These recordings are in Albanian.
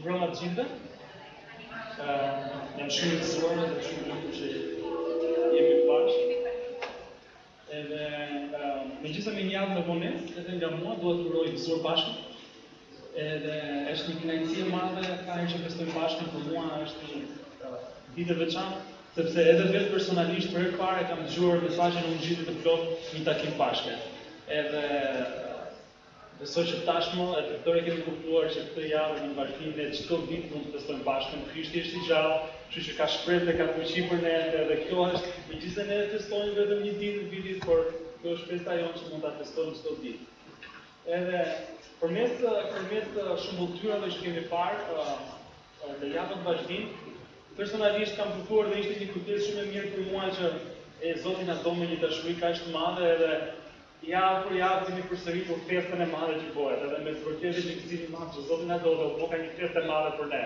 Mbrëma të gjithëve. Jam shumë i gëzuar dhe shumë i lumtur që jemi bashkë. Edhe megjithëse me një javë në vonesë, edhe nga mua duhet të uroj gëzuar bashkë. Edhe është një kënaqësi e madhe ka që festojmë bashkë, për mua është një ditë e veçantë, sepse edhe vetë personalisht për herë të parë kam dëgjuar mesazhin në ungjillit të plot një takim bashkë. Edhe besoj që tashmë e të këtore kemi kuptuar që këtë javë një vazhdimit e çdo ditë mund të festojmë bashkë. Krishti është i gjallë, kështu që ka shpresë dhe ka fuqi për ne, edhe kjo është, megjithëse ne festojmë vetëm një ditë në vitit, por kjo është shpresa jonë që mund ta festojmë çdo ditë. Edhe përmes shëmbulltyrave që kemi parë në javën vazhdim, personalisht kam kuptuar dhe ishte një kujtesë shumë e mirë për mua që Zoti na do me një dashuri kaq të madhe edhe javë për javë kemi përsëritur festën e madhe që bëhet, edhe me vërtetë një gëzim i madh që Zoti na do dhe ka një festë e madhe për ne.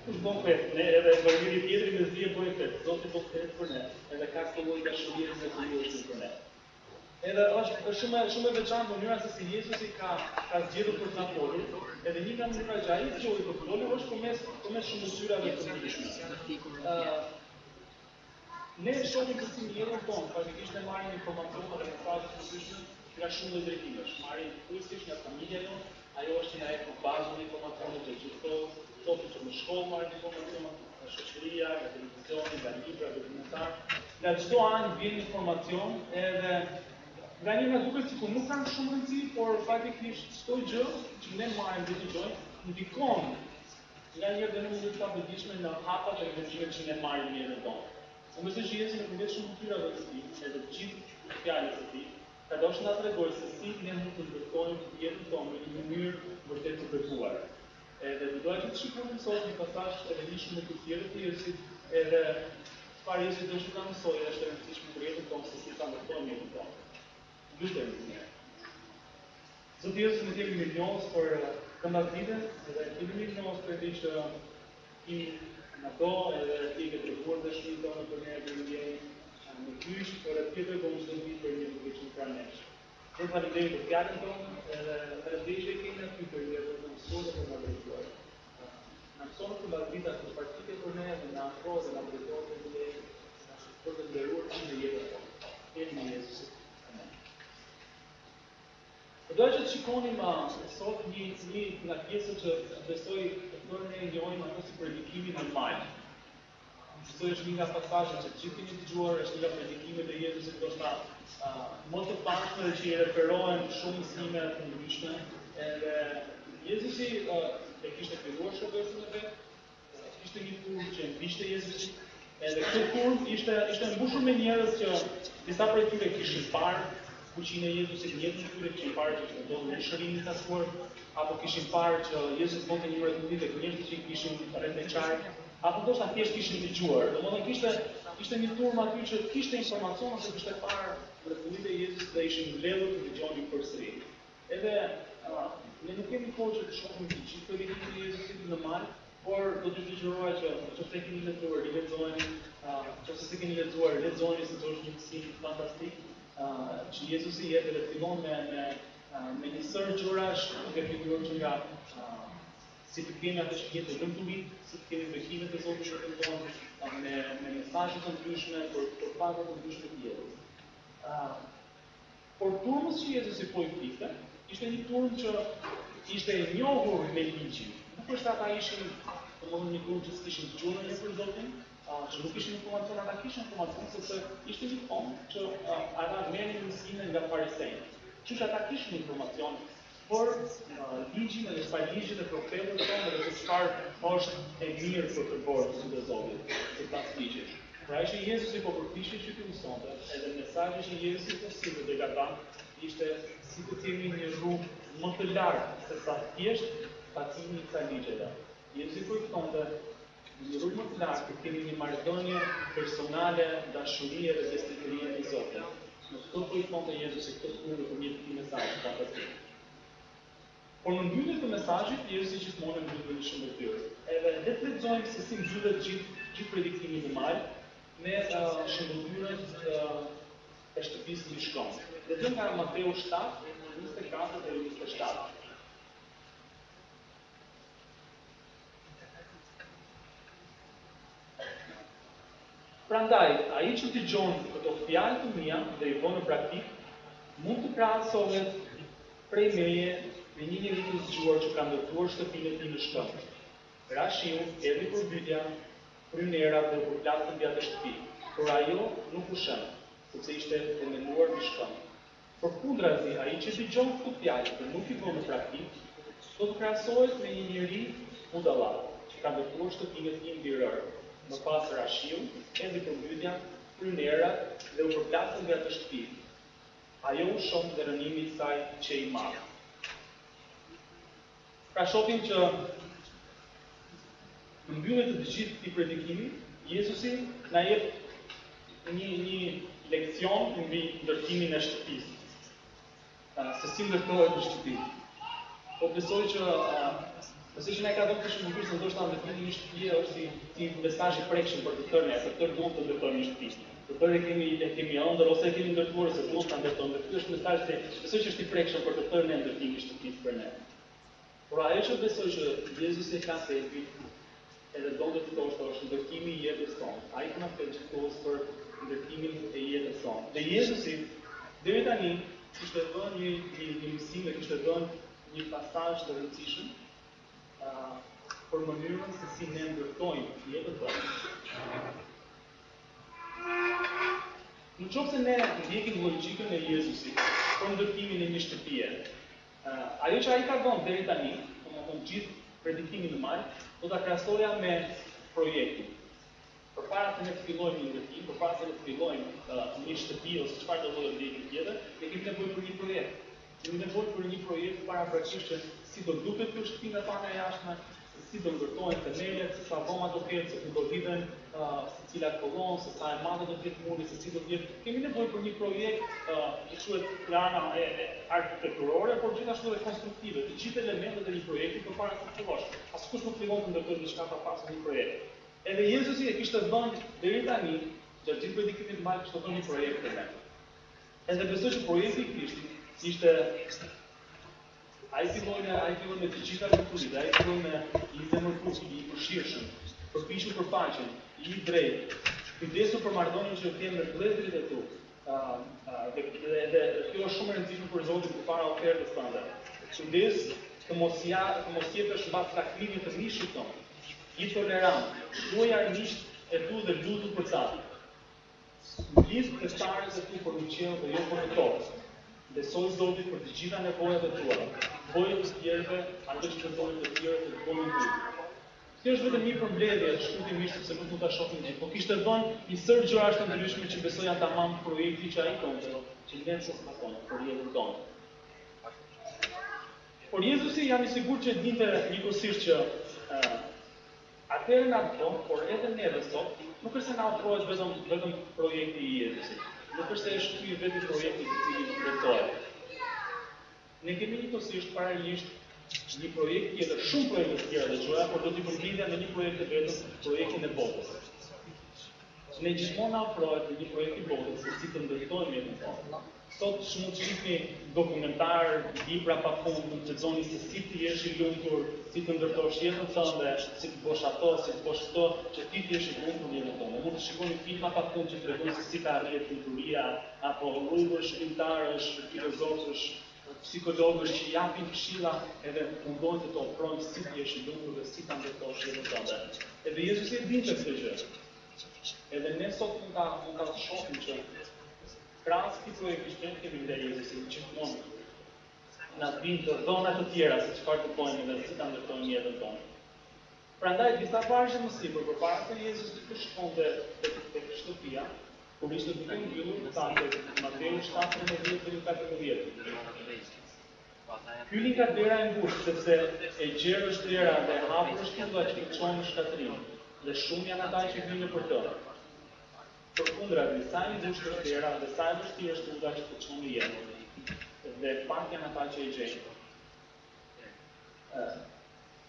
Kush bën festë, ne edhe vërtetëri tjetri me zi e bëjë festë, Zoti bën festë për ne, edhe ka këtë lloj dashurie me Zotin për ne. Edhe është shumë e veçantë mënyra se si Jezusi ka zgjedhur për të na folur, edhe një nga mënyrat që ai zgjodhi për të folur është përmes shëmbulltyrave të ndryshme. Ne shohim të si njërën tonë, faktikisht ne marrim informacione dhe mesazhe të ndryshme nga shumë lloj drejtimesh. Marrim kryesisht nga familja jonë, ajo është që na jep bazën e informacioneve që gjithkohë, që në shkollë marrim informacione, nga shoqëria, nga televizioni, nga libra, dokumentar. Nga çdo anë vjen informacion edhe nga një nga duket sikur nuk kanë shumë rëndësi, por faktikisht çdo gjë që ne marrim dhe dëgjojmë ndikon nga një dhe në mënyrë të pavëdijshme në hapat e vendimet që ne marrim në jetën tonë. Unë besoj që Jezusi përmes shëmbulltyrave të tij, edhe të gjithë fjalës së tij, ka dashur na tregojë se si ne mund të ndërtojmë jetën tonë në një mënyrë vërtet të bekuar. Edhe do doja që të shikojmë sot një pasazh edhe një shumë të tjerë të Jezusit, edhe çfarë Jezusi do të na mësojë është e rëndësishme për jetën tonë se si ta ndërtojmë jetën tonë. Lutemi. Zoti Jezusi më jep milionë për këndat vite, edhe milionë për të që i në do edhe ti ke treguar dashurin tonë për ne dhe në kyç, por atë tjetër do të bëjmë për një gjë që ka nesh. Do të falenderoj për fjalën tonë edhe falenderoj që kemi aty për një të mësuar dhe të drejtuar. Na mëson të vazhdita të praktike për ne dhe na afrohet dhe na drejtohet në ne për të nderuar në jetën tonë. Emri i Jezusit. Amen. Do që të shikonim sot një nga pjesët që besoj për ne njohim ato si predikimin e majtë. Besoj është një nga pasazhet që gjithë keni dëgjuar, është një nga predikimet e Jezusit ndoshta më të pashme dhe që i referohen shumë mësime të ndryshme. Edhe Jezusi e kishte filluar shërbesën e vet, kishte një turp që mbishte Jezusi, edhe këtë turp ishte mbushur me njerëz që disa prej tyre kishin parë fuqinë e Jezusit në jetën e tyre, kishin parë që ishte ndodhur në shërimin e taskuar, apo kishin parë që Jezusi bënte një mrekulli tek njerëzit që kishin rreth të qartë, apo ndoshta thjesht kishin dëgjuar. Domethënë kishte një turm aty që kishte informacion se kishte parë mrekullitë e Jezusit dhe ishin mbledhur të dëgjonin përsëri. Edhe ne nuk kemi kohë që të shohim të gjithë predikimin e Jezusit në mal, por do t'ju sugjeroj që nëse keni lexuar, lexojeni, nëse s'e keni lexuar, lexojeni se është një mësim fantastik. Që Jezusi jep edhe fillon me një sër gjërash, duke filluar që nga si të kemi atë që jetë lumturit, si të kemi bekimet e Zotit që këndon me mesazhe të ndryshme për faza të ndryshme të jetës. Por turmës që Jezusi po i fliste, ishte një turm që ishte e njohur me ligjin. Nuk është ata ishin një turm që s'kishin dëgjuar ne për Zotin, që nuk ishin informacion, ata kishin informacion, sepse ishte një kohë që ata merrnin mësime nga farisejt. Kështu që ata kishin informacion, por ligjin edhe ligjit e profetëve tonë dhe se çfarë është e mirë për të bërë së Zotit, sipas ligjit. Pra që Jezusi po përpiqej që të mësonte, edhe mesazhi që Jezusi po sillte tek ata ishte si të kemi një rrugë më të lartë se sa thjesht tacimi i kësaj ligjeve. Jezusi po i thonë në rrugë më të lartë të kemi një marrëdhënie personale, dashurie dhe besnikërie me Zotin. Në këtë po i thonë Jezusi këtë punë përmjet këtij mesazhi fantastik. Por në mbyllje të mesazhit, Jezusi gjithmonë mbyll me shëmbëtyrë. Edhe le të lexojmë se si mbyllet gjithë predikimi i mal me shëmbëtyrën e shtëpisë në shkollë. Lexojmë nga Mateu 7, 24 dhe 27. Prandaj, ai që dëgjon këto fjalë të mia dhe I vën në praktik, mund të krahasohet prej meje me një njeri të zgjuar që ka ndërtuar shtëpinë e tij në shkëmbë. Ra shiu, erdhi përbytja, frynera dhe u përplasën mbi atë shtëpi, por ajo nuk u shën, sepse ishte e menduar mbi shkëmbë. Përkundrazi, ai që dëgjon këto fjalë dhe nuk I vën në praktik, do të krahasohet me një njeri budalla, që ka ndërtuar shtëpinë e tij mbi rër. Më pas ra shiu, erdhi përbytja, frynera dhe u përplasën mbi atë shtëpi. Ajo u shon dhe rënimi I saj që I madh. Pra shohim që në mbyllje të gjithë këtij predikimi, Jezusi na jep një leksion mbi ndërtimin e shtëpisë. Se si ndërtohet një shtëpi. Po besoj që ne ka dhënë kështu më se ndoshta ndërtimi një shtëpie është si mesazh I prekshëm për të tërë ne, për të tërë duam të ndërtojmë një shtëpi. Të tërë kemi ëndër ose kemi ndërtuar se duam ta ndërtojmë. Ky është mesazh se besoj që është I prekshëm për të tërë ne ndërtimi I shtëpisë për ne. Por ajo që besoj që Jezusi ka thënë edhe do të thoshte është ndërtimi I jetës tonë. Ai ka thënë që kohës për ndërtimin e jetës tonë. Dhe Jezusi deri tani kishte dhënë një mësim dhe kishte dhënë një pasazh të rëndësishëm për mënyrën se si ne ndërtojmë jetën tonë. Në qoftë se ne ndjekim logjikën e Jezusit për ndërtimin e një shtëpie, ajo që ai ka dhënë deri tani, domethënë gjithë predikimin e maj, do ta krahasoja me projektin. Përpara se ne të fillojmë një ndërtim, përpara se ne të fillojmë një shtëpi ose çfarë do lloj ndërtimi tjetër, ne kemi nevojë për një projekt. Kemi nevojë për një projekt paraprakisht që si do duket kjo shtëpi nga pana e jashtme, si do ndërtohen themelet, se sa dhoma do ketë, se ku do lidhen se cilat kollonë, se sa e madhe do të jetë muri, se si do të jetë. Kemi nevojë për një projekt që quhet plana arkitekturore, por gjithashtu edhe konstruktive, të gjithë elementet e një projekti përpara se të fillosh. Askush nuk fillon të ndërtojë diçka pa pasur një projekt. Edhe Jezusi e kishte dhënë deri tani, gjatë gjithë predikimit të Markut, kishte dhënë një projekt të vet. Edhe besoj që projekti I Krishtit ishte ai filloi me të gjitha kulturit, ai filloi me I zemërtuar, I përshirshëm, përpiqur për paqen, I drejtë, kujdesur për marrëdhënien që kemë me vëllezërit e tu. Dhe kjo është shumë e rëndësishme për Zotin përpara ofertës tënde. Kujdes të mos jetesh mbas sakrimit të mishit tonë. I tolerant, thuaj armisht e tu dhe lutu për ta. Lidh festarët e tu për në qiell dhe jo për në tokë. Besoj Zotit për të gjitha nevojat e tua. Boje të tjerëve, ato që kërkojnë të tjerë të bëjnë ty. Kjo është vetëm një përmbledhje shkurtimisht sepse nuk mund ta shohim gjithë. Po kishte dhënë një sër gjërash të ndryshme që besoj janë tamam projekti që ai konte, që ne s'e pasonë për jetën tonë. Por Jezusi jam I sigurt që dinte njëkohësisht që atëherë në atë kohë, por edhe neve sot, nuk është se na ofrohet vetëm projekti I Jezusit. Nuk është se është ky vetë projekti I cili ndërtohet. Ne kemi njëkohësisht paralelisht një projekt tjetër, shumë projekte të tjera të gjëra, por do t'i përmbledhja në një projekt të vetëm, projektin e botës. Ne gjithmonë na ofrohet një projekt I botës, se si të ndërtojmë jetën tonë. Sot mund të shihni dokumentar, libra pafund, mund të lexoni se si të jesh I lumtur, si të ndërtosh jetën tënde, si të bësh ato, si të bësh këto, që ti të jesh I lumtur në jetën tënde. Mund të shikoni filma pafund që tregojnë se si të arrihet lumturia, apo rrugësh, shkrimtarësh, filozofësh, psikologësh që japin këshilla edhe mundohen të të ofrojnë si të jesh I lumtur dhe si ta ndërtosh jetën tënde. Edhe Jezusi e dinte këtë gjë. Edhe ne sot mund ta shohim që krahas këtij projekti që kemi ndaj Jezusit, gjithmonë na vijnë të dhëna të tjera se çfarë të bëjmë dhe si ta ndërtojmë jetën tonë. Prandaj disa vargje më sipër përpara se Jezusi të shkonte tek shtëpia, kur ishte duke mbyllur, thante Mateu 7:13-14. Hyni nga dera e ngushtë, sepse e gjerë është dera dhe e hapur është illa që I çon në shkatërim, dhe shumë janë ata që hyjnë për të. Përkundrazi, sa I ngushtë është dera dhe sa e vështirë është illa që të çon në jetë, dhe pak janë ata që e gjejnë.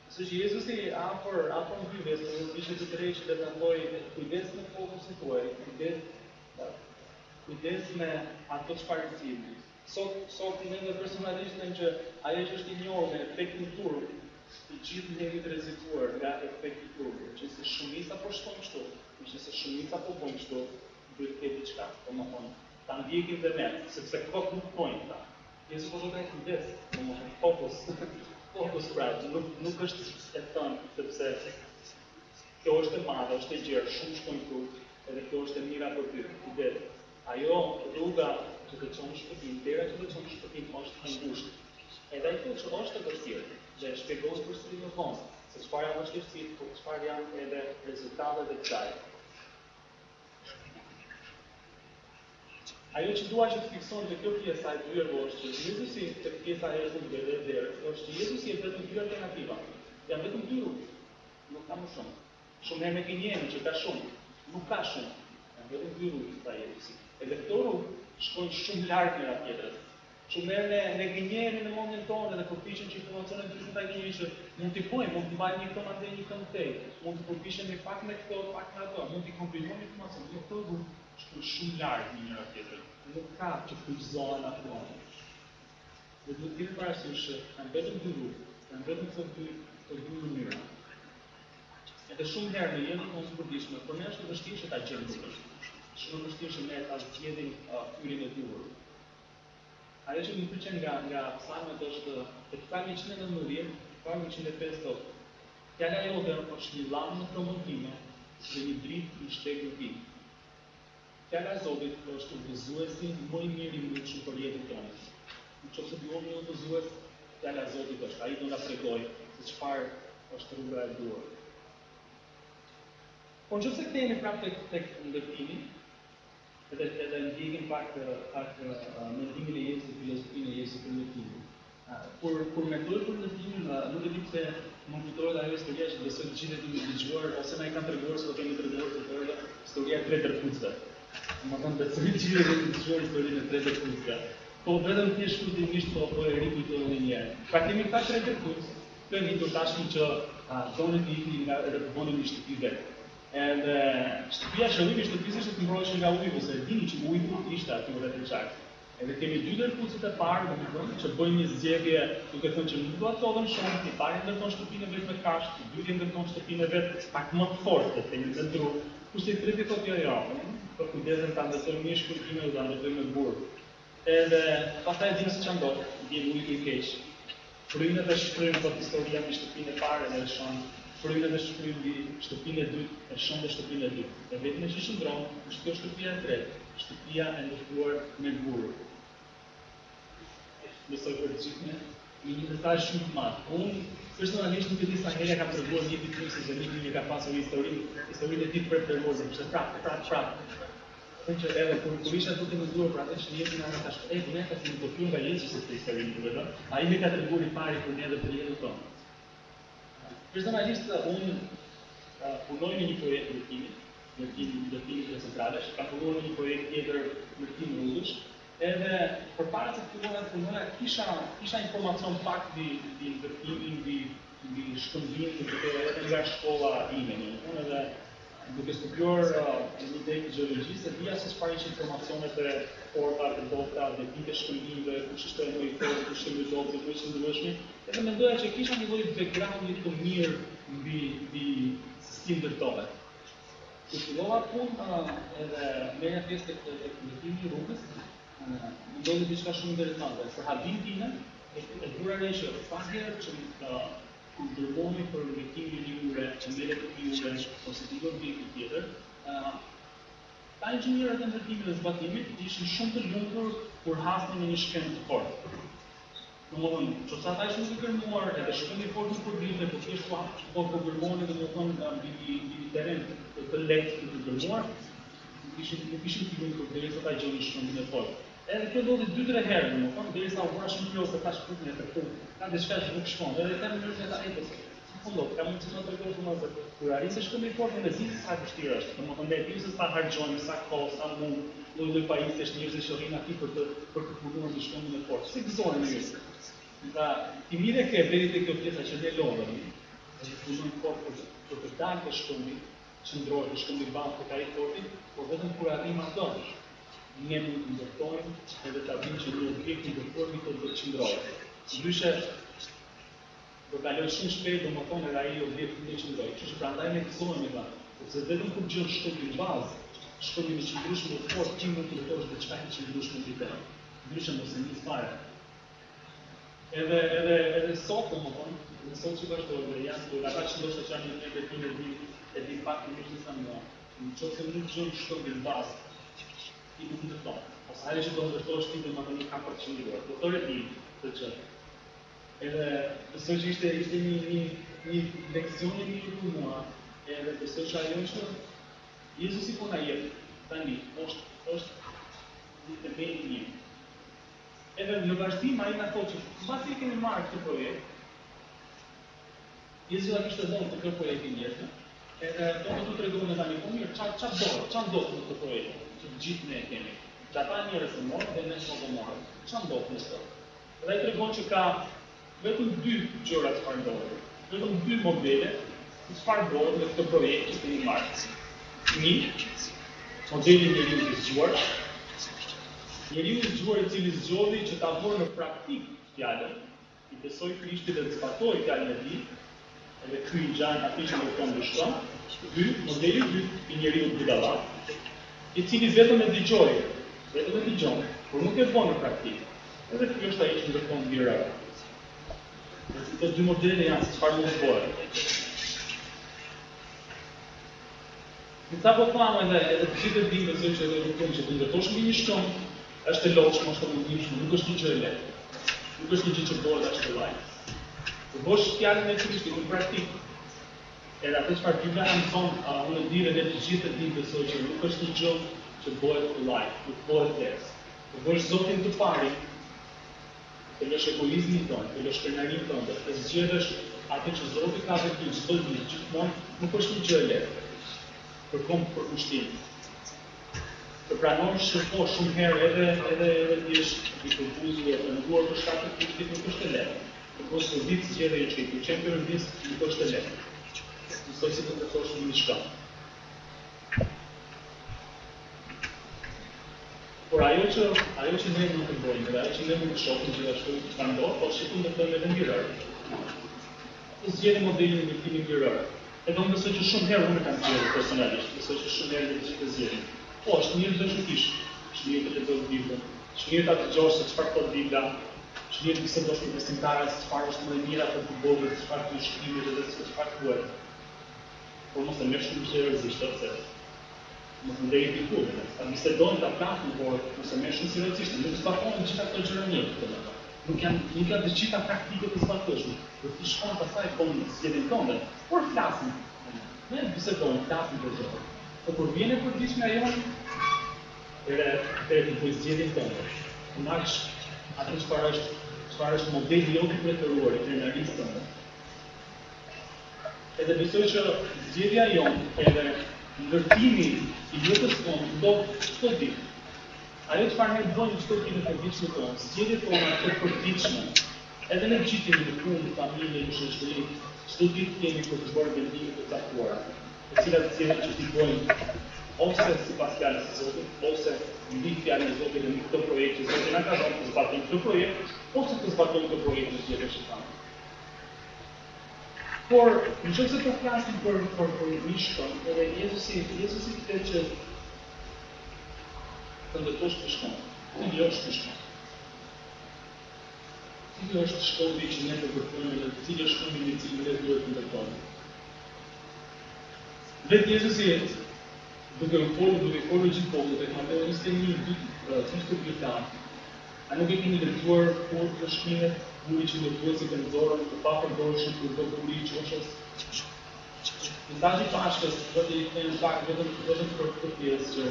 Kështu që Jezusi afër mbylljes ishte të drejtë që të ndoj kujdes me fokusin tuaj, kujdes me ato çfarë silni. Sot ne personalisht them që ajo që është I njohur me efektin turp, të gjithë jemi të rrezikuar nga efekti turbo, që se shumica po shkon kështu, që se shumica po bojnë kështu, duhet të ketë diçka, domethënë ta ndjekim dhe ne, sepse këto nuk bojnë ta. Jezu po thotë kujdes, domethënë fokus pra, nuk është e thënë sepse kjo është e madhe, është e gjerë, shumë shkojnë këtu, edhe kjo është e mira për ty, kujdes. Ajo rruga që të çon shpëtim, dera që të çon shpëtim është e ngushtë. Edhe ai thotë që është e vështirë, dhe shpjegoj përsëri më vonë, se çfarë janë vështirësitë, por çfarë janë edhe rezultatet e kësaj. Ajo që dua që të fikson të kjo pjesa e dyerve është që Jezusi të pjesa e rrugëve dhe derës, është që Jezusi e vetëm dy alternativa. Janë vetëm dy rrugë, nuk ka më shumë. Shumë herë ne kemi që ka shumë, nuk ka shumë. Janë vetëm dy rrugë ta Jezusi. Edhe këto rrugë shkojnë shumë larg njëra tjetrës. Shumë herë ne gënjehemi në mendjen tonë dhe përpiqem që informacionet ndryshme ta kemi që mund t'i bëjmë, mund t'i mbajmë një këto mandej një këto tej, mund të përpiqemi pak me këto, pak me ato, mund t'i komprimojmë informacionin. Jo, këto shkojnë shumë larg njëra tjetrën. Nuk ka që kryqëzohen ato. Dhe duhet të kemi parasysh që janë vetëm dy rrugë, janë vetëm këto dy mënyra. Edhe shumë herë në jetën tonë të përditshme, për ne është e vështirë që ta gjejmë rrugën. Shumë vështirë që ne ta zgjedhim hyrjen e duhur. Ajo që më pëlqen nga psalmet është tek Psalmi 119, Psalmi 105 thotë: Fjala jote është një llam në promotime dhe një dritë në shtegun tim. Fjala e Zotit është udhëzuesi më i mirë i mundshëm për jetën tonë. Nëse duam një udhëzues, fjala e Zotit është, ai do na tregojë se çfarë është rruga e duhur. Por nëse kthehemi prapë tek ndërtimi, edhe ndjekim pak mendimin e Jezusit, filozofinë e Jezusit për ndërtimin. Kur mendoj për ndërtimin, nuk e di pse më kujtohet ajo historia që besoj të gjithë kemi dëgjuar, ose na i kanë treguar se do kemi treguar të tërë, historia e tre dërkucëve. Domethënë besoj të gjithë kemi dëgjuar historinë e tre dërkucëve. Po vetëm thjesht shkurtimisht po e rikujtoj edhe një herë. Pra kemi këta tre dërkucë, të njëjtur tashmë që donin të ikin nga rrethonin një shtëpi vetë. Edhe shtëpia shëllimi i shtëpisë ishte të mbroheshin nga uji, ose e dini që uji ishte aty rreth të qartë. Edhe kemi dy dërkucët e parë, domethënë, që bëjnë një zgjedhje, duke thënë që nuk do të çodhen shumë, i pari ndërton shtëpinë vetë me kashk, i dyti ndërton shtëpinë vetë pak më të fortë, të një ndru. Kurse i treti thotë jo, për kujdesen ta ndërtojmë një shkurtime dhe ta ndërtojmë me burr. Edhe pastaj dimë se ç'a ndodh, vjen uji i keq. Frynët e shkryjnë për historia me shtëpinë e parë dhe e shon. Frynët e shkryjnë mbi shtëpinë e dytë, e shon dhe shtëpinë e dytë. Dhe vetëm që shndron, është kjo shtëpia e tretë, shtëpia e ndërtuar me burr. Besoj për gjithë ne, një mesazh shumë të madh. Unë personalisht nuk e di sa herë kam treguar një ditë se zemrimi e ka pasur historinë e tij preferuese, sepse prap. Që edhe kur isha duke menduar për atë që jetën ana tash, ne ka të kuptojmë nga Jezusi se historinë e tij, ai më ka treguar i pari për ne dhe për jetën tonë. Personalisht unë punoj në një projekt ndërtimi të centralesh, kam punuar në një projekt tjetër ndërtim rrugësh. Edhe përpara se të punoja, kisha informacion pak mbi ndërtimin, mbi shkëmbimin edhe nga shkolla ime. Unë edhe duke studiuar një drejtë gjeologjisë, dija se çfarë ishin informacionet e forta, të dobta, dhe ditë shkëmbimeve, kush ishte më i fortë, kush ishte më i dobët, kush ishte më i ndryshëm. Edhe mendoja që kisha një lloj background-i të mirë mbi si ndërtohet. Kur fillova punë edhe merja pjesë tek ndërtimi i rrugës, ndodhi diçka shumë interesante. Për habin time, e dura re që pas herë që kur dërgoni për ndërtimin e një ure, që merret një ure, ose të lloj objekti tjetër, ta inxhinierët e ndërtimit dhe zbatimit ishin shumë të lumtur kur hasnin në një shkencë të fortë. Domethënë, çfarë ata ishin të gërmuar, edhe shkëmbimi i fortë nuk po dilte, por thjesht po gërmonin domethënë mbi terren të lehtë të gërmuar, nuk ishin të lumtur derisa ta gjonin shkëmbimin e fortë. Edhe kjo ndodhi 2-3 herë, domethënë, derisa u bëra shumë kurioz se tash kuptoj se këtu ka diçka që nuk shkon. Edhe them mënyrën e ta epos. Fundo, kam mundësi të tregoj shumë se kur arrisë shkëmbimi i fortë në zi sa vështirë është. Domethënë, ne dimë se sa harxojmë, sa kohë, sa mund, lloj pajisësh njerëz që rrin aty për të punuar me shkëmbimin e fortë. Si gëzohen njerëz. Nga timire ke deri te kjo pjesa që ne lodhemi, dhe punojmë fortë për të dalë të shkëmbim, qëndrohet të shkëmbim banë të kaj fortit, por vetëm kur arrim ato, ne mund të ndërtojmë edhe ta dimë që një objekt i ndërtuar të qëndrohet. Ndryshe, për kaloj shumë shpejt, domethënë edhe ai objekti që qëndroj. Kështu që prandaj ne mësojmë me ta. Sepse vetëm kur gjen shkollin bazë, shkollin e qëndrueshme të fortë, ti mund të kuptosh diçka të qëndrueshme mbi të. Ndryshe mos e nis fare. Edhe sot, domethënë, në sot që vazhdojmë, janë këto ata që ndoshta janë në një vetim e di pak më shumë se më. Nëse nuk gjen shkollin bazë, ti nuk mund të thonë. Ose ajo që do të ndërtosh ti domethënë një kapë të qëndruar. Doktore di të çë. Edhe besoj që ishte një leksion e mirë për mua, edhe besoj që ajo që Jezusi po na jep tani është një tebel i mirë. Edhe në vazhdim ai na thotë që mbasi e kemi marrë këtë projekt, Jezusi na kishte dhënë këtë projekt i mirë. Edhe do të tregojmë tani po mirë, çfarë ndodh në këtë projekt, që të gjithë ne e kemi. Që ata njerëz e morën dhe ne nuk e morëm. Çfarë ndodh në këtë? Dhe ai tregon që ka vetëm 2 gjëra të çfarë ndodhin. Vetëm 2 modele të çfarë ndodh në këtë projekt që kemi marrë. Një, modeli i njeriu i zgjuar. Njeriu i zgjuar i cili zgjodhi që ta vërë në praktikë fjalën, i besoi Krishtit dhe të zbatoi fjalën e tij, edhe ky i gjan atij që nuk kanë dështon. Ky, modeli i dytë i njeriu budalla, i cili vetëm e dëgjon, por nuk e bën në praktikë. Edhe ky është ai që ndërton vira. Këto 2 modele janë çfarë mund të bëhet. Në ta po thamë edhe të gjithë dinë besoj që edhe kuptojmë që të ndërtosh mbi një shkëm është e lodhshme, është e mundshme, nuk është një gjë e lehtë. Nuk është një gjë që bëhet ashtu lloj. Të bësh fjalën e Krishtit në praktikë. Edhe atë çfarë Bibla na mëson, unë di edhe të gjithë dinë besoj që nuk është një gjë që bëhet lloj, nuk bëhet lehtë. Të bësh Zotin të pari, të lësh egoizmin tonë, të lësh krenarinë tonë, të zgjedhësh atë që Zoti ka për ty çdo ditë, gjithmonë, nuk është një gjë e lehtë. Përkom për kushtim. Të pranosh shumë herë edhe ti je i përbuzuar e penguar për shkak të kushtit nuk është e lehtë. Por të ditë zgjedhje që i pëlqen Perëndis nuk është e lehtë. Mësoj si të ndërtosh një diçka. Por ajo që ne mund të bëjmë, dhe ajo që ne mund të shohim gjithashtu që ndodh, po shikojmë të bëjmë edhe mirë. Të zgjedhim modelin e ndërtimit mirë. Edhe unë besoj që shumë herë unë kam zgjedhur personalisht, besoj që shumë herë ne të zgjedhim. Po, është mirë të shqipish, është mirë të lexosh Biblën, është mirë ta dëgjosh se çfarë thot Bibla, është mirë të bisedosh me besimtarë se çfarë është më e mira për të bërë, çfarë të shkrimit edhe se çfarë thuhet. Por mos e merr shumë seriozisht atë. Mos ndej ti kurrë, ta bisedojmë ta flasim, por mos e merr shumë seriozisht, nuk zbatojmë gjithë ato gjëra mirë. Nuk janë të gjitha praktike të zbatoshme. Do të shkon pastaj konë zgjedhjen tonë, por flasim. Ne bisedojmë, flasim për gjëra. Po kur vjen e përditshme ajo, edhe të bëj zgjedhjen tonë. Marrësh atë çfarë është modeli jote i preferuar i krenarisë tonë. Edhe besoj që zgjedhja jonë edhe ndërtimi i jetës tonë do çdo ditë. Ajo çfarë ne bëjmë çdo ditë në përditshmën tonë, zgjedhjet tona të përditshme, edhe në gjithë në punë, familje, në shoqëri, çdo ditë kemi për të bërë vendime të caktuara, të cilat zgjedhjet që ti bëjmë ose sipas fjalës së Zotit, ose mbi fjalën e Zotit në këtë projekt që Zoti na ka dhënë të zbatojmë këtë projekt, ose të zbatojmë këtë projekt në zgjedhjet që kanë. Por nëse të flasim për një shkëm, edhe Jezusi thotë që të ndërtosh të shkëm. Cili është të shkëm? Cili është shkolli që ne të përpunojmë dhe cili është shkolli në cilin ne duhet të ndërtojmë? Vetë Jezusi duke folur gjithë popullin, tek Mateu 21:2, a nuk e keni lexuar kur të shkrimet buri që ndërtuesi të nxorën të papërdorshëm për të buri i qoshës? Mesazhi i Pashkës do të jetë në fakt vetëm për këtë pjesë që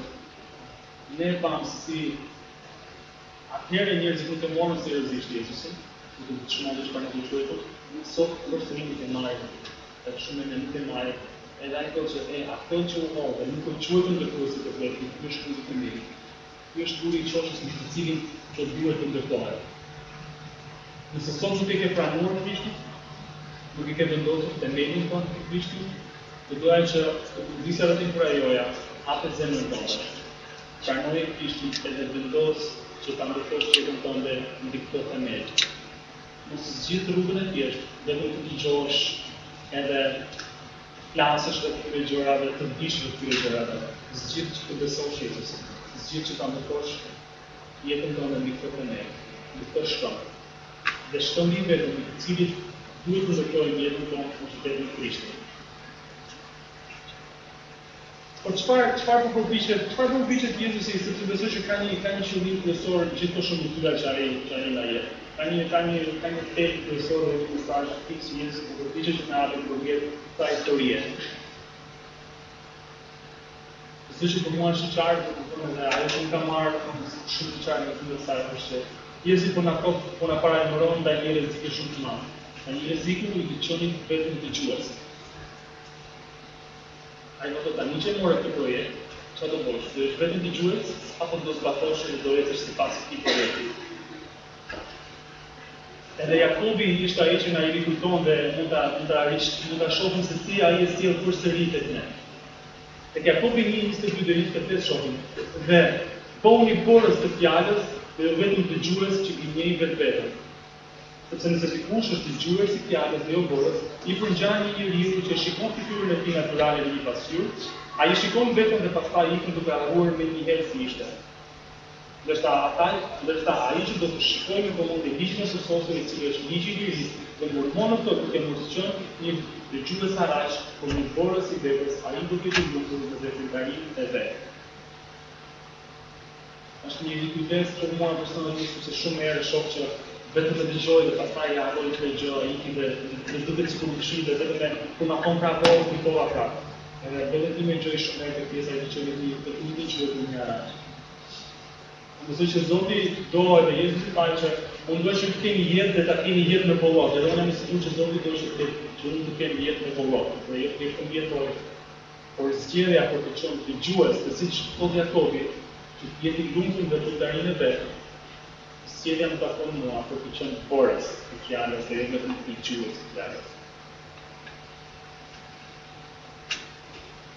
ne pam si atëherë njerëzit nuk e morën seriozisht Jezusin, nuk e çmondën çfarë do të thotë, sot përsërimit e marrë, edhe shumë ne nuk e marrë, edhe ai thotë që ato që u hodhë, nuk u quajtën ndërtuesi të vetë, ky është buri i mirë. Ky është buri i qoshës në të cilin do duhet të ndërtohet. Nëse sot nuk e ke pranuar Krishtin, nuk e ke vendosur themelin tonë të Krishtit, do doja që të vrisja rrethin për ajoja, hapet zemrën tonë. Pranoj Krishtin edhe vendos që ta ndërtosh jetën tënde mbi këto themel. mos zgjidh rrugën e thjeshtë, vetëm të dëgjosh edhe flasësh dhe këtyre gjërave, të dish dhe këtyre gjërave. Zgjidh që të besosh Jezusin, zgjidh që ta ndërtosh jetën tënde mbi këtë planet, mbi këtë shkëmbë. Dhe shkëmbi vetëm i të cilit duhet të ndërtojmë jetën tonë në qytetin e Krishtit. Por çfarë po përpiqet Jezusi, sepse besoj që ka një qëllim kryesor gjithë këto shëmbëtyra që ai na jep. Ka një temë kryesor dhe një mesazh fiks Jezusi po përpiqet që na japë përmjet kësaj historie. Besoj që për mua është qartë, dhe ajo që më ka marrë shumë të qartë në fundin e saj është se Jezusi po na paralajmëron ndaj një rreziqi shumë të madh. Ka një rreziku i të qenë vetëm dëgjues. Ai do të tani që morë këtë projekt, çfarë do bësh? Do jesh vetëm dëgjues apo do zbatosh dhe do ecësh sipas këtij projekti? Edhe Jakobi ishte ai që na i rikujton dhe mund ta shohim se si ai e sjell përsëri tek ne. Tek Jakobi 1:22-23 shohim dhe bëuni porës të fjalës dhe jo vetëm dëgjues që i njeh vetveten. Sepse nëse dikush është dëgjues i fjalës dhe jo borës, i përngjan një njeriu që shikon fytyrën e tij natyrale në një pasqyrë, ai shikon vetëm dhe pastaj ikën duke harruar me një herë si ishte. Ndërsa ai që do të shikojë me komandë ligjin e sososur i cili është ligji i lirisë, dhe mormonë këto duke mos qenë një dëgjues haraj, por një borës i veprës, ai duke të lumtur me veprimtarinë e vet. Është një kujdes për mua personalisht, sepse shumë herë shoh që vetëm të dëgjoj dhe pastaj ja harroj këtë gjë, iki dhe duket sikur më këshillë dhe vetëm kur ma kon prapë kujtova prapë. Edhe vetëm ti më gjoj shumë herë pjesa e dëgjimit të një dëgjues në një haraj. Besoj që Zoti do edhe Jezusi tha që unë do që të kemi jetë dhe ta kemi jetë në bollok. Edhe unë jam i sigurt që Zoti do që unë të kemi jetë në bollok. Dhe jo të kemi jetoj. Por zgjedhja për të qenë dëgjues, siç thotë Jakobi, që të jetë i lumtur në veprimtarinë e vet. Zgjedhja më takon mua për të qenë borës të fjalës dhe jo vetëm dëgjues të fjalës.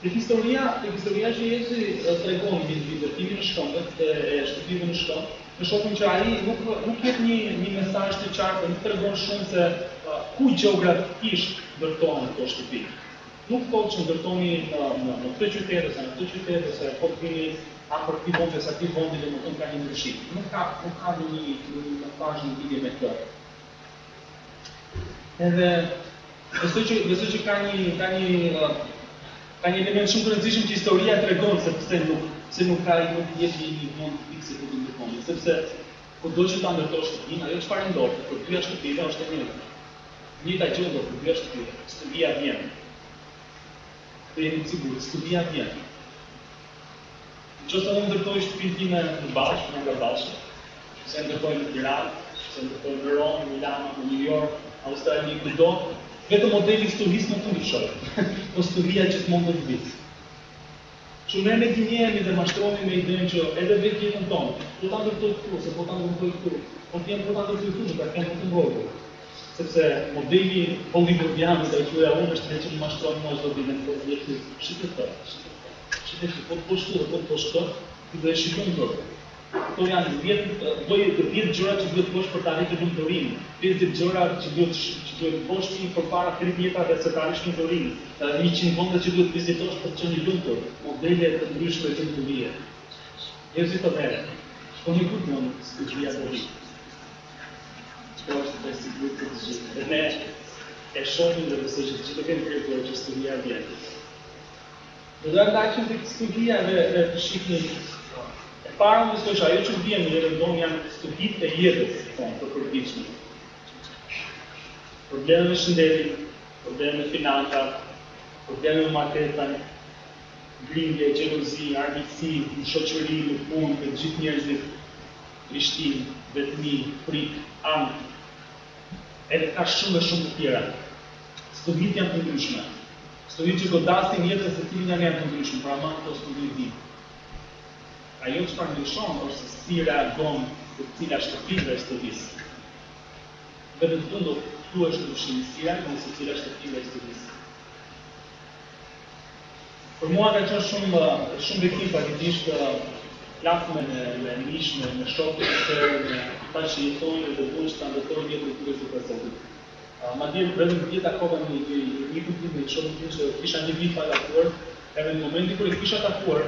Tek historia që Jezusi tregon mbi ndërtimin e shkëmbëve e shpëtimit në shkëmbë, ne shohim që ai nuk jep një mesazh të qartë, nuk tregon shumë se ku gjeografisht ndërtohen këto shtëpi. Nuk thotë që ndërtoni në këtë qytet ose në këtë qytet ose po keni afër këtij vendi ose atij vendi dhe më ka një ndryshim. Nuk ka një mesazh në lidhje me këtë. Edhe besoj që ka një element shumë të rëndësishëm që historia tregon se pse nuk jep një mund fikse për të ndërtonë. Sepse kudo që ta ndërtosh shtëpinë, ajo çfarë ndodh? Kur dyja shtëpive është e njëjta. Njëjta gjë do të dyja shtëpive. Shtëpia vjen. Të jeni të sigurt, shtëpia vjen. Nëse unë ndërtoj shtëpinë time në bashkë, nga bashkë, se ndërtoj në Tiranë, se ndërtoj në Romë, në Milano, në New York, Australi, kudo, vetëm modeli historisë nuk të ndryshoj. Po historia gjithmonë do të vijë. Shumë ne gënjehemi dhe mashtrohemi me idenë që edhe vetë jetën tonë, po ta ndërtoj këtu, se po ta ndërtoj këtu, po ta ndërtoj këtu, do ta kem të vogël. Sepse modeli hollywoodian që quaja unë është që mashtrohen më çdo ditë në jetë. Shikoj po po shto, ti do të shikoj dorë. Këto janë 10 gjëra që duhet të bësh për të arritur lumturinë. 50 gjëra që duhet të bësh përpara 30 vjetave se të arrish lumturinë. 100 vende që duhet të vizitosh për të qenë i lumtur. Modele të ndryshme të lumturie. Jezusi të merre. Shkoni ku do të studia deri. Shkoj të sigurt të gjithë. Ne e shohim dhe besoj që çdo kemi kërkuar që studia vjen. Do të ndajmë tek studia dhe të shihni. Para më thosha, ajo që vjen në jetën tonë janë studitë e jetës tonë të përditshme. Probleme me shëndetin, probleme me financat, probleme me marketin, grindje, xhelozi, armiqësi, në shoqëri, në punë, të gjithë njerëzit, trishtim, vetmi, frikë, ankth. Edhe ka shumë të tjera. Studitë janë të ndryshme. Studitë që godasin jetën se cilin janë të ndryshme, pra ma këto studitë. Ajo çfarë ndryshon është se si reagon të cila shtëpi dhe studisë. Vetëm këtu është ndryshimi, si reagon se cila shtëpi dhe studisë. Për mua ka qenë shumë bekim pakisht flasme me mish, me shokë të ata që jetojnë dhe duan që ta ndërtojnë jetën e tyre sipër Zotit. Madje vetëm 10 akoma një kuptim në shoqën tim që kisha një vit pa takuar, edhe në momentin kur e kisha takuar,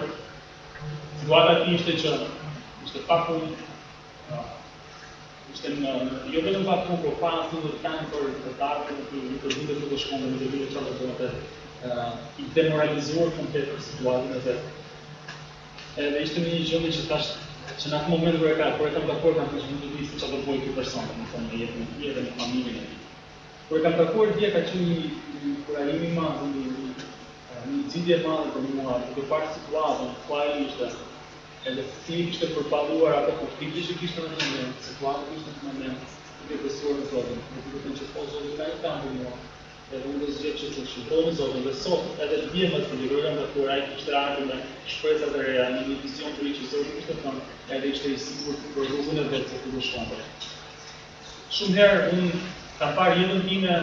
situata e tij ishte që ishte pakun, ishte jo vetëm pakun, por pa asnjë plan për të ardhmen në të vitet që do shkonte në të vitet çfarë do të i demoralizuar komplet për situatën e vet. Edhe ishte një gjë që thash që në atë moment kur e kam takuar kam thënë do të di se çfarë do bëj ky person, domethënë në jetën e tij dhe në familjen e tij. Kur e kam takuar dje ka qenë një kurajim i madh, një zgjidhje e madhe për mua, duke parë situatën, ku ai ishte, edhe si kishte përballuar ato konflikte që kishte në moment, situata që ishte në moment, duke besuar në Zotin, duke thënë që po Zoti ka një plan për mua. Edhe unë do zgjedh që të shqiptoj në Zotin, dhe sot edhe dje më të ligoj nga kur ai kishte ardhur me shpresat e reja, një vizion të ri që Zoti kishte thënë, edhe ishte i sigurt për rrugën e vet se ku do shkonte. Shumë herë unë kam parë jetën time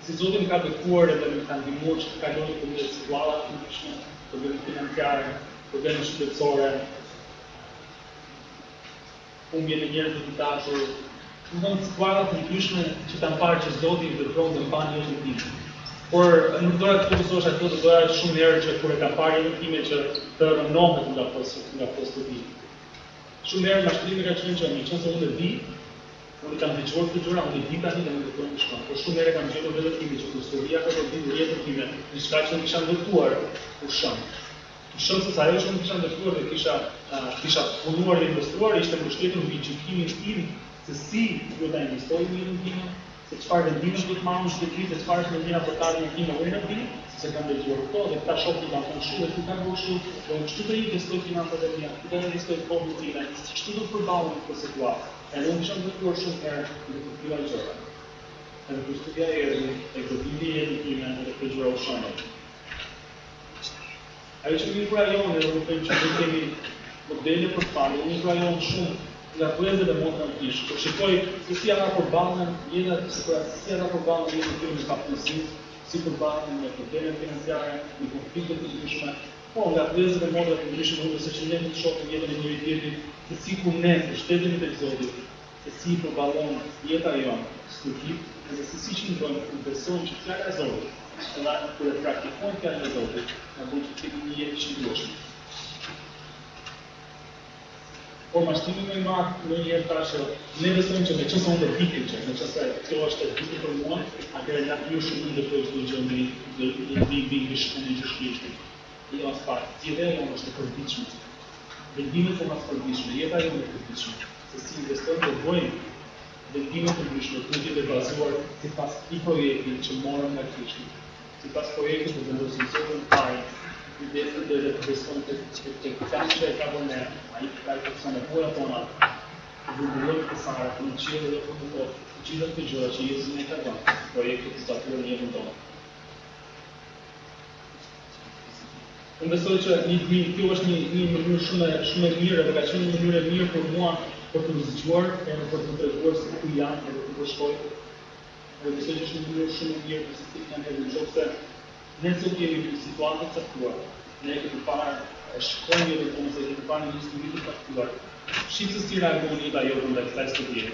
si Zoti më ka bekuar edhe më ka ndihmuar që të kaloj në situata të ndryshme, probleme financiare, probleme shëndetësore, humbje në njerëz të dashur, domethënë situata të ndryshme që kam parë që Zoti vepron dhe mban jetën time. Por nuk doja të fokusohesh ato, doja shumë herë që kur e kam parë jetën time që të rënohet nga postulimi. Shumë herë mashtrimi ka qenë që nëse unë e di, unë kam dëgjuar këtë gjëra, unë e di tani dhe nuk do të shkon. Por shumë herë kam gjetur vetëm time që historia ka të jetën time, diçka që kisha ndërtuar për shkak. Shumë se ajo që kisha ndërtuar dhe kisha punuar dhe investuar ishte mbështetur mbi gjykimin tim se si duhet ta investoj në jetën time, se çfarë vendime do të marr në shtëpi, se çfarë është mendja për tarën time unë e di, se kam dëgjuar këto dhe këta shokë kanë thënë shumë dhe këtu kanë bërë shumë, dhe unë kështu të investoj financat e mia, këtu të investoj kohën time, kështu do të përballem me këtë situatë. Edhe unë kisha ndërtuar shumë herë në të tilla gjëra. Edhe kur studia e goditi jetën time edhe këtë gjëra u shënoj. Ajo që më kurajon edhe më thënë që do kemi modele për falë, më kurajon shumë nga vëllezërit e motra të kish. Kur shikoj se si ata përballen jetën, si ata përballen jetën me kapësi, si përballen me probleme financiare, me konflikte të ndryshme. Po, nga vëllezërit e motra të ndryshme, unë se që ne të shohim jetën e njëri tjetrit, se si kur ne mbështetemi tek Zoti, se si përballon jeta jonë, studit, edhe se si që në besojmë që fjala e Zotit, edhe kur e praktikojmë fjalën e Zotit, na bën të kemi një jetë që duheshme. Por mashtimi më i madh në një herë tash, ne besojmë që nëse unë do vitim që nëse kjo është e ditë për mua, atëherë na ju shumë do të bëjë gjë mbi shkëmbim që shkishti. Jo as pak, ideja jonë është e përditshme. Vendimet e mas përditshme, jeta jonë e përditshme. Se si investojmë dhe bëjmë vendime të ndryshme, të të bazuar sipas i projektit që morëm nga Krishti, sipas projektit që vendosim Zotin parë. Dhe të besojmë të këta që e ka vënë ai ka persona buona tona, vëllëve të sara, të qelë dhe të gjitha këto gjëra që Jezusi ne ka dhënë, projekti të statuar në jetën tonë. Unë besoj që kjo është një mënyrë shumë e mirë dhe ka qenë një mënyrë e mirë për mua për të zgjuar edhe për të treguar se ku jam edhe ku do shkoj. Dhe besoj që është një mënyrë shumë e mirë për se si kanë edhe nëse ne sot jemi në situatë të caktuar, ne këtë parë shkojmë jetën tonë se këtë parë një studi të caktuar. Shif se si reagon jeta jote ndaj kësaj studie.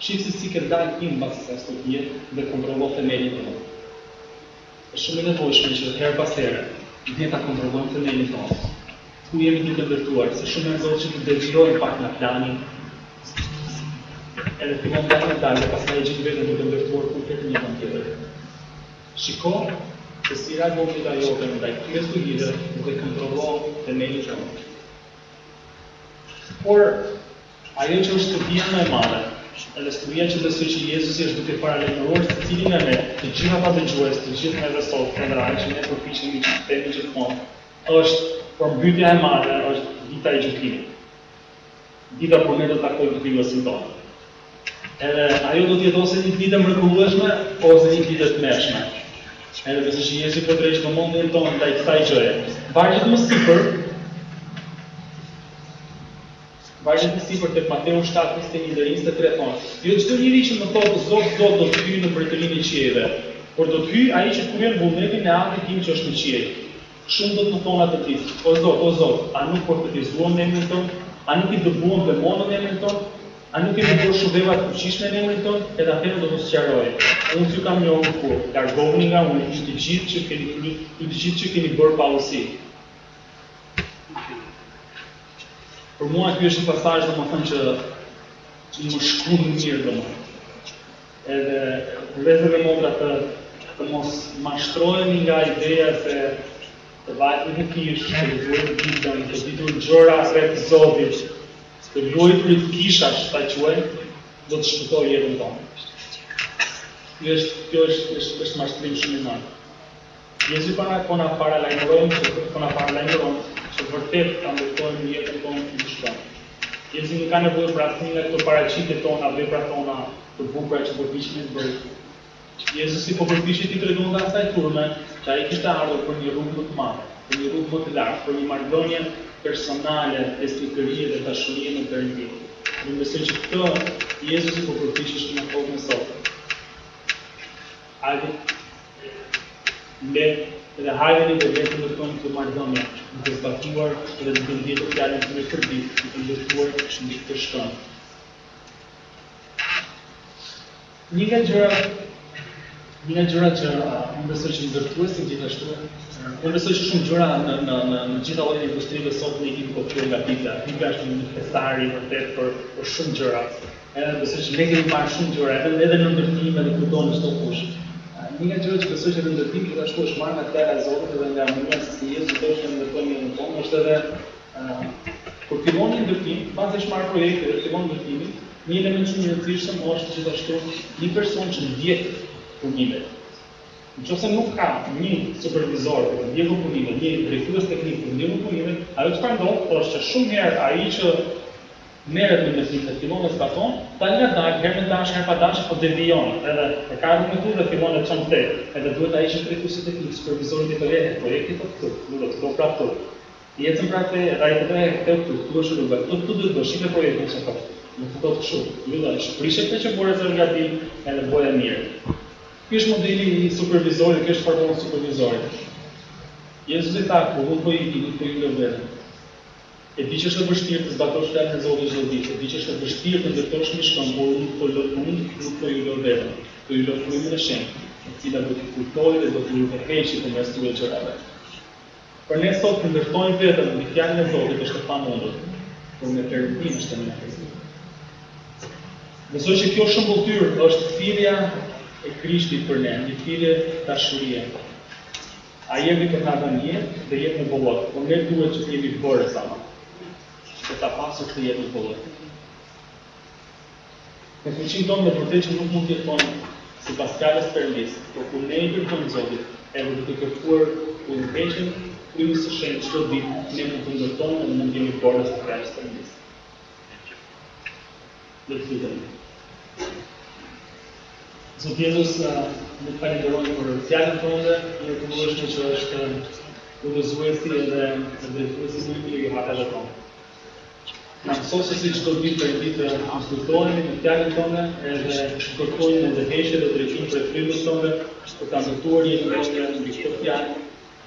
Shif se si ke dalë ti mbas kësaj studie dhe kontrollo themelin tonë. Është shumë e nevojshme që her pas here ne ta kontrollojmë themelin tonë. Ku jemi duke ndërtuar, se shumë e nxorë që të devijojmë pak nga plani, edhe fillon dalë dhe pastaj e gjithë vetën duke ndërtuar komplet një jetën tjetër. Shiko se si reagon jeta jote ndaj këtyre studive duke kontrollo themelin tonë. Por ajo që është studia më e madhe, edhe studia që besoj që Jezusi është duke paralajmëruar secilin nga ne, të gjitha ata dëgjues, të gjithë neve sot, prenderaj që ne përpiqemi që themi gjithmonë, është përmbytja e madhe, është dita e gjykimit. Dita kur ne do të takojmë krijuesin tonë. Edhe ajo do të jetë ose një ditë e mrekullueshme, ose një ditë e tmerrshme. Edhe besoj që Jezusi po drejt vëmendjen tonë ndaj kësaj gjëje. Vazhdet më sipër tek Mateu 7:21 deri 23 thonë: Jo çdo njeri që më thotë Zot, Zot do të hyjë në mbretërinë e qiejve, por do të hyjë ai që kryen vullnetin e Atit tim që është në qiell. Shumë do të më thonë atë ditë: O Zot, a nuk profetizuam në emrin tënd? a nuk I dëbuam demonët në emrin tonë, a nuk kemi bërë shumë vepra të fuqishme në emrin tonë, edhe atëherë do të sqaroj. Unë t'ju kam njohur kur, largohuni nga unë, ju të gjithë që keni bërë pallësi. Për mua ky është një pasazh domethënë që më shkruan mirë domethënë. Edhe vëllezërve motra të mos mashtrohemi nga ideja se të vajtë në kish, të luajtur ditën, të ditur gjëra rreth Zotit, të luajtur kishash, ta quajmë, do të shpëtojë jetën tonë. Kjo është mashtrim shumë I madh. Jezu po na paralajmëron që vërtet ta ndërtojmë jetën tonë në shkrim. Jezu nuk ka nevojë për asnjë nga këto paraqitjet tona, veprat tona të bukura që përpiqemi të bëjmë. Jezusi po përpiqej t'i tregonte asaj turme që ai kishte ardhur për një rrugë më të madhe, për një rrugë më të lartë, për një marrëdhënie personale, besnikërie dhe dashurie në perëndim. Unë besoj që këtë Jezusi po përpiqej në kohën e sotme. Hajde dhe le të ndërtojmë këtë marrëdhënie, duke zbatuar dhe duke ndjekur fjalën e përdit, duke ndërtuar në këtë shkëmbë. Një nga gjërat që unë besoj që ndërtuesin gjithashtu, unë besoj që shumë gjëra në gjitha llojet e industrive sot ne I kemi kopjuar nga Bibla. Bibla është një festari vërtet për shumë gjëra. Edhe besoj që ne kemi marrë shumë gjëra, edhe në ndërtim edhe kudo në çdo fushë. Një nga gjërat që besoj që në ndërtim gjithashtu është marrë nga fjala e Zotit dhe nga mënyra se si Jezu thoshte në ndërtimin e tonë, është edhe kur fillon një ndërtim, pas është marrë projekti dhe fillon ndërtimin, një element shumë I rëndësishëm është gjithashtu një person që ndjek punimet. Nëse nuk ka një supervizor për të ndjekur punimet, një drejtues teknik për të ndjekur punimet, ajo çfarë ndodh është që shumë herë ai që merret me ndërtim dhe fillon të staton, tani ngadalë herë me dash, herë pa dash, po devijon, edhe e ka ardhur me dhe fillon të çon tek. Edhe duhet ai që drejtuesi teknik, supervizori I projektit të këtu, duhet të pra këtu. Jetën pra ai të këtu është rruga. Këtu duhet të bësh me projektin që ka. Nuk do të kështu. Ju shprishet këtë që bëre zë gabim, edhe bëja mirë. Ky është modeli I supervizorit, ky është formula e supervizorit. Jezusi tha, po unë po I di, nuk po ju lëvëre. E di që është vështirë të zbatosh fjalën e Zotit çdo ditë, e di që është vështirë të ndërtosh një shkëmbë, por unë po ju lëvëre. Po ju lëvëre në shenjë, e cila do të kujtojë dhe do të ju vëheqë përmes këtyre gjërave. Për ne sot të ndërtojmë vetëm në fjalën e Zotit është e pamundur, por me perëndim është e mundshme. Besoj që kjo shëmbulltyr është thirrja e Krishtit për ne, një thirrje dashurie. Ai jemi për ta dhënë jetë dhe jetë në bollot, por ne duhet që të jemi bërë sa më. Që ta pasur këtë jetë në bollot. Ne fuqinë tonë me vërtetë që nuk mund të jetojmë sipas fjalës së Perëndis, por kur ne I kërkojmë Zotit, edhe duke kërkuar udhëheqjen frymës së shenjtë çdo ditë, ne mund të ndërtojmë dhe mund të jemi bërë së fjalës së Perëndis. Le të lutem. Zot Jezus, ne falenderojmë për fjalën tënde, ne të që është udhëzuesi edhe drejtuesi më I mirë I hatave tonë. Na mëson se si çdo ditë për ditë të konsultohemi me fjalën tënde, edhe kërkojmë udhëheqje dhe drejtim për frymën tënde, për ta ndërtuar jetën tonë mbi këtë fjalë,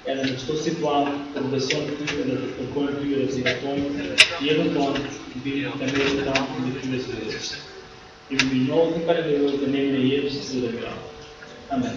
edhe në çdo situatë të besojmë Ty dhe të kërkojmë Ty dhe të zbatojmë jetën tonë mbi temelin tonë mbi frymën e Jezusit. I minnohet të falenderoj të emrin e Jezusit dhe Gra. Amen.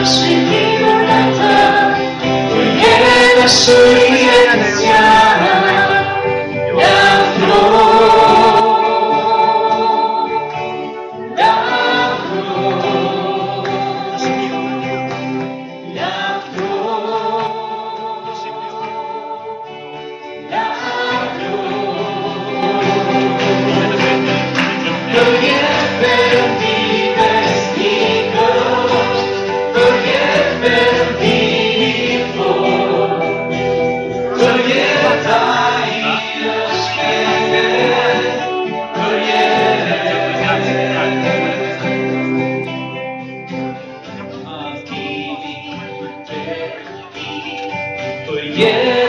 është rritur në të, kur jetë dashuria në zjarë,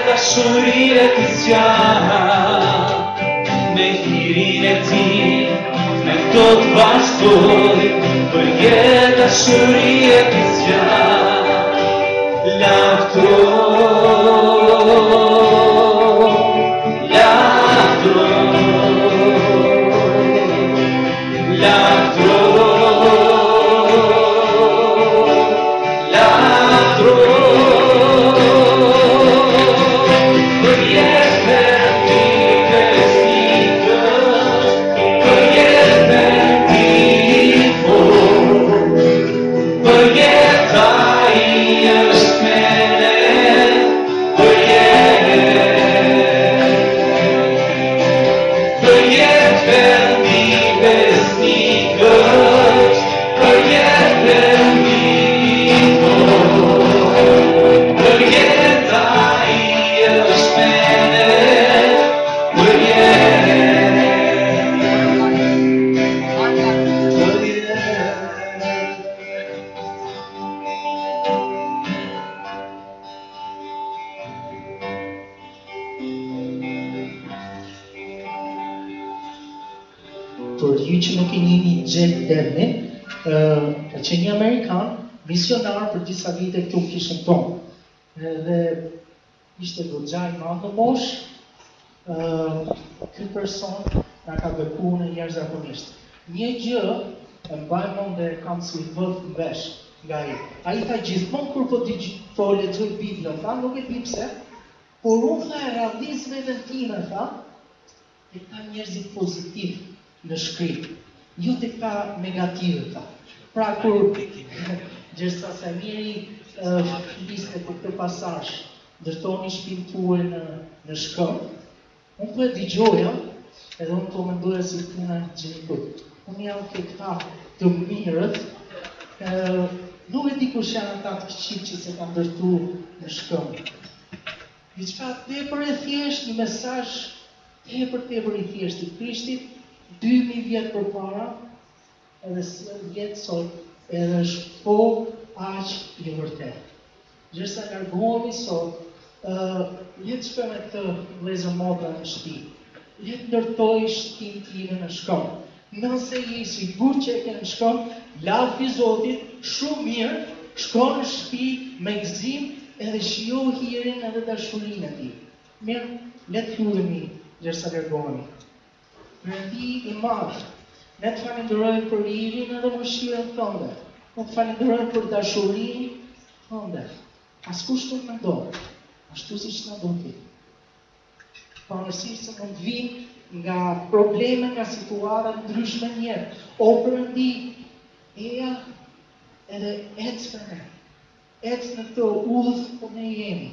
dashuria të zjarë, me hirin e ti, me do të vazhdoj, për jetë dashuria të zjarë, Për ju që nuk e njihni Jack Dernin, që një Amerikan, misionar për disa vite këtu në kishën tonë. Dhe ishte goxha i madh në moshë, ky person na ka bekuar në njerëz zakonisht. Një gjë e mbaj mend dhe kam si vëllë në vesh nga ai. Ai tha gjithmonë kur po lexoj Biblën, tha nuk e di pse, por unë tha realizm veten time, tha, e ka njerëzit pozitiv në shkrim, jo të ka negative, tha. Pra kur Gjersa Samiri fliste për këtë pasazh, ndërtoni shtëpinë tuaj në Shkëm, unë po e dëgjoja, edhe unë po mendoja si puna e gjenikut. Unë jam këta të mirët, nuk e di kush janë ata të këqij që se kanë ndërtu në Shkëm. Diçka tepër e thjesht, një mesazh tepër i thjesht i Krishtit, 2000 vjet përpara, edhe vjet sot, edhe është po aq i vërtet. Gjersa largohemi sot, le të shkojmë me të vëllezër motra në shtëpi. Le të ndërtoj shtëpinë time në Shkëm. Nëse je i sigurt që e ke në Shkëm, lavdi Zotit, shumë mirë, shko në shtëpi me gëzim edhe shijo hirin edhe dashurinë e tij. Mirë, le të lutemi derisa largohemi. Perëndi i madh, ne të falenderojmë për lirin edhe mëshirën tënde. Ne të falenderojmë për dashurinë tënde. Askush nuk mendon, ashtu siç na do ti. Pavarësisht se mund vinë nga probleme, nga situata ndryshme në jetë. O Perëndi, eja edhe ec për ne. Ec në këtë udhë ku ne jemi.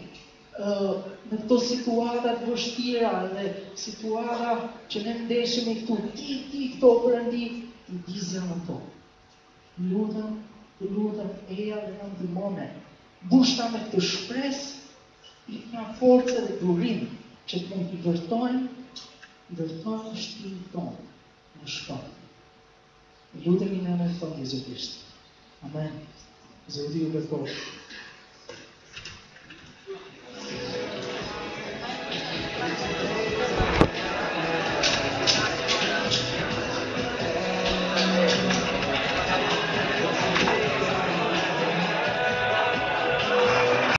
Në këto situata të vështira dhe situata që ne ndeshemi këtu, ti këto Perëndi, i di zemrën tonë. Lutem, eja dhe në ndihmone. Mbushna me këtë shpresë, i nga forcë dhe durim që të mund të ndërtojmë shtëpinë tonë në Shkëm. Lutemi në emrin tonë Jezu Krisht. Amen. Zoti ju bekosh.